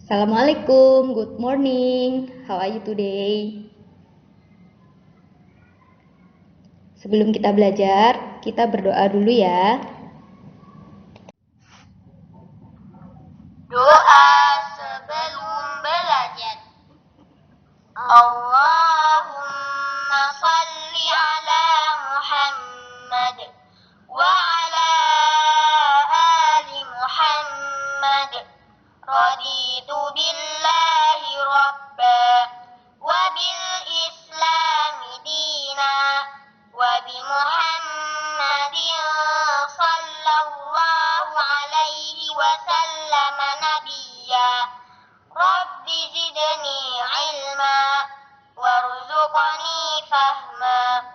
Assalamualaikum, good morning. How are you today? Sebelum kita belajar, kita berdoa dulu ya. Doa sebelum belajar. Allahumma salli ala Muhammad wa ala ali Muhammad. Raditu billahi rabba wa bil islami dina wa bi Muhammadin sallallahu alaihi wasallam nabiyya. Rabbi zidni ilma warzuqni fahma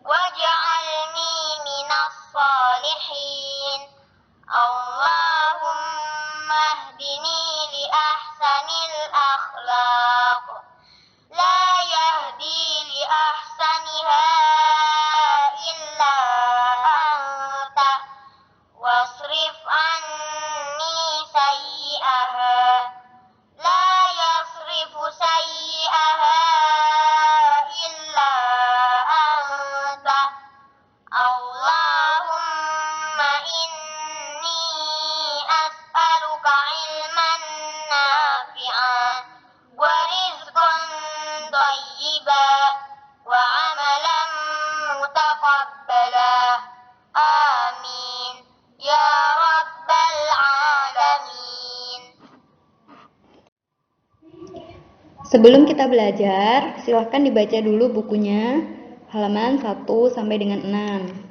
waj'alni minas salihin. Allahumma hdini li ahsanil akhlaq la yahdi li ahsaniha illa anta wasrif anni sayyi'aha la yasrifu sayyi'aha illa anta. Allahumma inni as'aluka ilman nafi'an wa rizqan thayyiban wa amalan mutaqabbala. Amin ya rabbal alamin. Sebelum kita belajar, silahkan dibaca dulu bukunya, halaman 1 sampai dengan 6.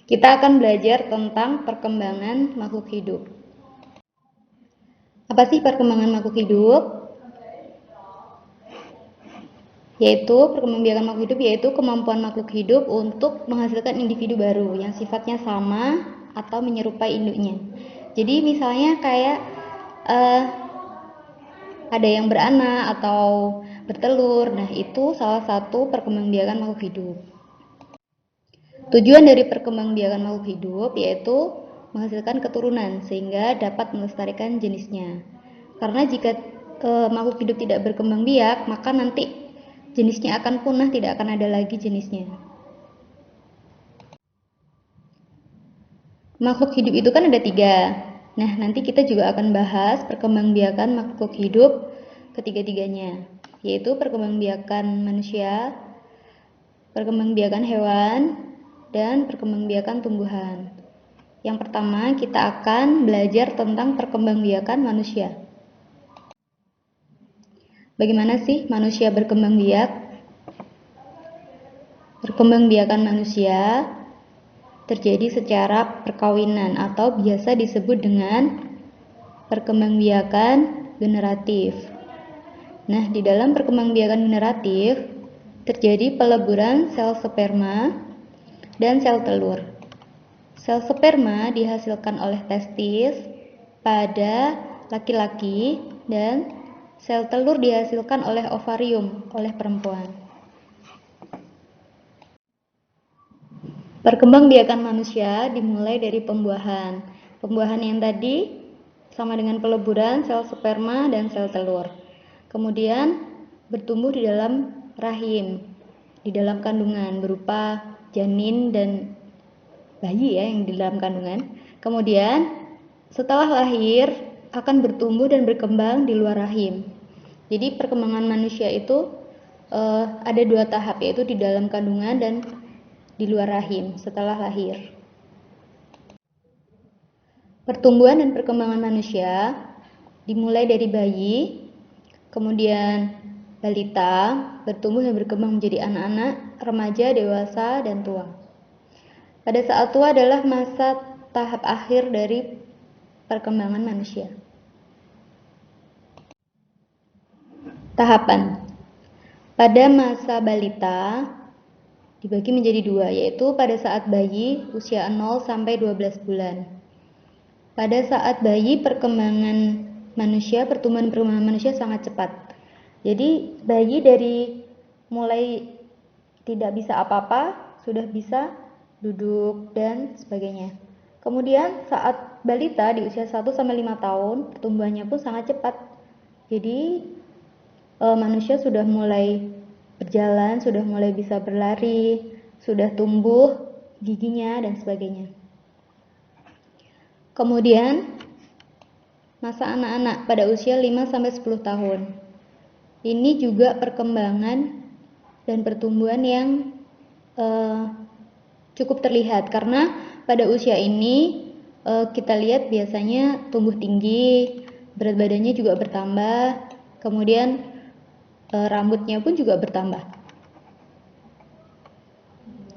Kita akan belajar tentang perkembangan makhluk hidup. Apa sih perkembangan makhluk hidup? Perkembangbiakan makhluk hidup yaitu kemampuan makhluk hidup untuk menghasilkan individu baru yang sifatnya sama atau menyerupai induknya. Jadi misalnya kayak ada yang beranak atau bertelur. Nah, itu salah satu perkembangbiakan makhluk hidup. Tujuan dari perkembangbiakan makhluk hidup yaitu menghasilkan keturunan sehingga dapat melestarikan jenisnya. Karena jika makhluk hidup tidak berkembang biak, maka nanti jenisnya akan punah, tidak akan ada lagi jenisnya. Makhluk hidup itu kan ada 3. Nah, nanti kita juga akan bahas perkembangbiakan makhluk hidup ketiga-tiganya, yaitu perkembangbiakan manusia, perkembangbiakan hewan, dan perkembangbiakan tumbuhan. Yang pertama, kita akan belajar tentang perkembangbiakan manusia. Bagaimana sih manusia berkembang biak? Perkembangbiakan manusia terjadi secara perkawinan atau biasa disebut dengan perkembangbiakan generatif. Nah, di dalam perkembangbiakan generatif terjadi peleburan sel sperma dan sel telur. Sel sperma dihasilkan oleh testis pada laki-laki dan sel telur dihasilkan oleh ovarium oleh perempuan. Perkembangbiakan manusia dimulai dari pembuahan. Pembuahan yang tadi sama dengan peleburan sel sperma dan sel telur. Kemudian bertumbuh di dalam rahim, di dalam kandungan berupa janin dan bayi ya yang di dalam kandungan. Kemudian setelah lahir akan bertumbuh dan berkembang di luar rahim. Jadi perkembangan manusia itu ada 2 tahap, yaitu di dalam kandungan dan di luar rahim setelah lahir. Pertumbuhan dan perkembangan manusia dimulai dari bayi, kemudian balita, bertumbuh dan berkembang menjadi anak-anak, remaja, dewasa, dan tua. Pada saat tua adalah masa tahap akhir dari perkembangan manusia. Tahapan. Pada masa balita dibagi menjadi 2, yaitu pada saat bayi usia 0 sampai 12 bulan. Pada saat bayi pertumbuhan perkembangan manusia sangat cepat. Jadi bayi dari mulai tidak bisa apa-apa sudah bisa duduk dan sebagainya. Kemudian saat balita di usia 1-5 tahun, pertumbuhannya pun sangat cepat. Jadi manusia sudah mulai berjalan, sudah mulai bisa berlari, sudah tumbuh giginya dan sebagainya. Kemudian masa anak-anak pada usia 5-10 tahun. Ini juga perkembangan dan pertumbuhan yang cukup terlihat, karena pada usia ini kita lihat biasanya tumbuh tinggi, berat badannya juga bertambah, kemudian rambutnya pun juga bertambah.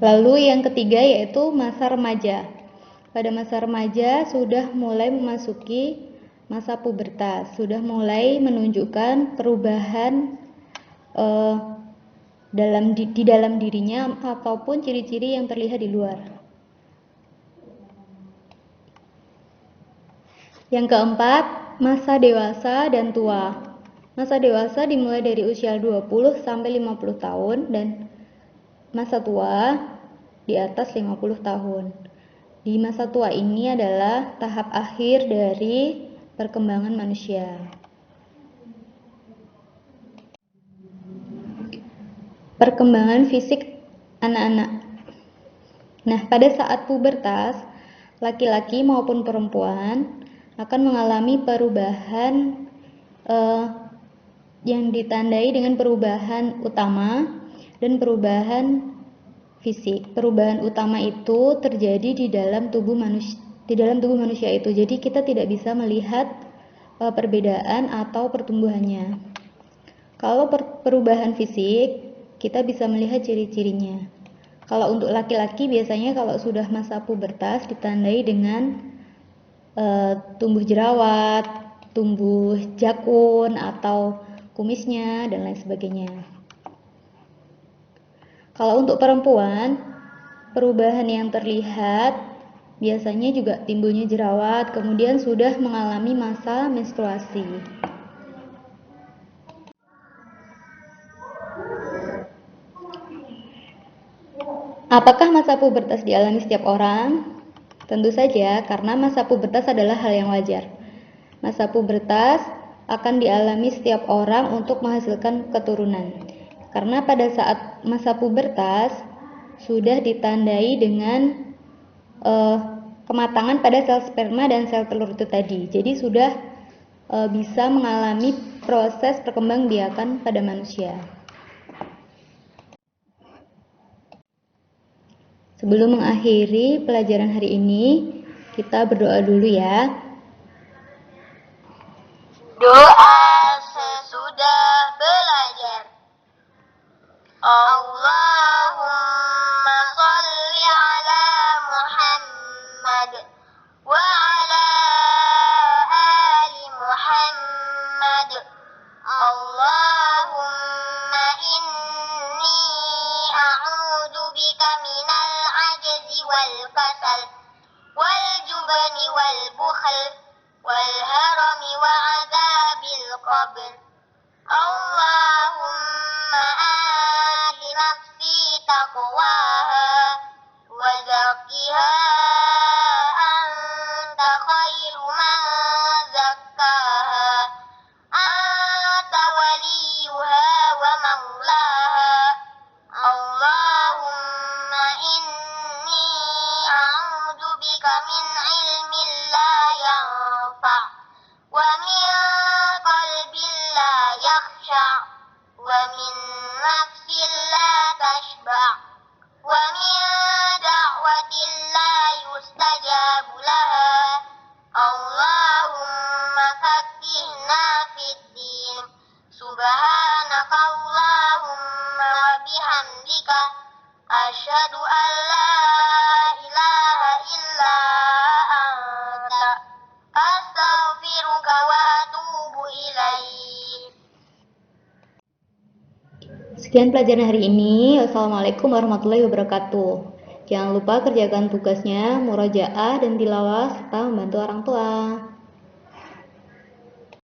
Lalu yang ketiga yaitu masa remaja. Pada masa remaja sudah mulai memasuki masa pubertas, sudah mulai menunjukkan perubahan di dalam dirinya ataupun ciri-ciri yang terlihat di luar. Yang keempat, masa dewasa dan tua. Masa dewasa dimulai dari usia 20-50 tahun dan masa tua di atas 50 tahun. Di masa tua ini adalah tahap akhir dari perkembangan manusia. Perkembangan fisik anak-anak. Nah, pada saat pubertas, laki-laki maupun perempuan akan mengalami perubahan yang ditandai dengan perubahan utama dan perubahan fisik. Perubahan utama itu terjadi di dalam tubuh manusia itu. Jadi kita tidak bisa melihat perbedaan atau pertumbuhannya. Kalau perubahan fisik, kita bisa melihat ciri-cirinya. Kalau untuk laki-laki biasanya kalau sudah masa pubertas ditandai dengan tumbuh jerawat, tumbuh jakun atau kumisnya dan lain sebagainya. Kalau untuk perempuan, perubahan yang terlihat biasanya juga timbulnya jerawat, kemudian sudah mengalami masa menstruasi. Apakah masa pubertas dialami setiap orang? Tentu saja, karena masa pubertas adalah hal yang wajar. Masa pubertas akan dialami setiap orang untuk menghasilkan keturunan. Karena pada saat masa pubertas sudah ditandai dengan kematangan pada sel sperma dan sel telur itu tadi. Jadi sudah bisa mengalami proses perkembangbiakan pada manusia. Sebelum mengakhiri pelajaran hari ini, kita berdoa dulu ya. Doa sesudah belajar. Allahumma sholli ala Muhammad wa ala ali Muhammad. Allahumma inni a'udzu bika minal ajzi wal kasal wal jubni wal bukhl wal harami wa adabil qabr. Allahumma ati nafsi taqwaha wa zakkiha anta khairu man zakkaha anta waliyuha wa maulaha. Allahumma inni a'udzu bika min ilmin la yanfa' wa min qalbin la yakhsha' wa min nafsin la tashba' wa min da'watin la yustajabu laha. Allahumma faqqihna fid din. Subhanaka Allahumma wa bihamdika asyhadu an la ilaha illa anta astaghfiruka wa atubu ilaik. Sekian pelajaran hari ini. Wassalamualaikum warahmatullahi wabarakatuh. Jangan lupa kerjakan tugasnya, murojaah dan tilawah serta membantu orang tua.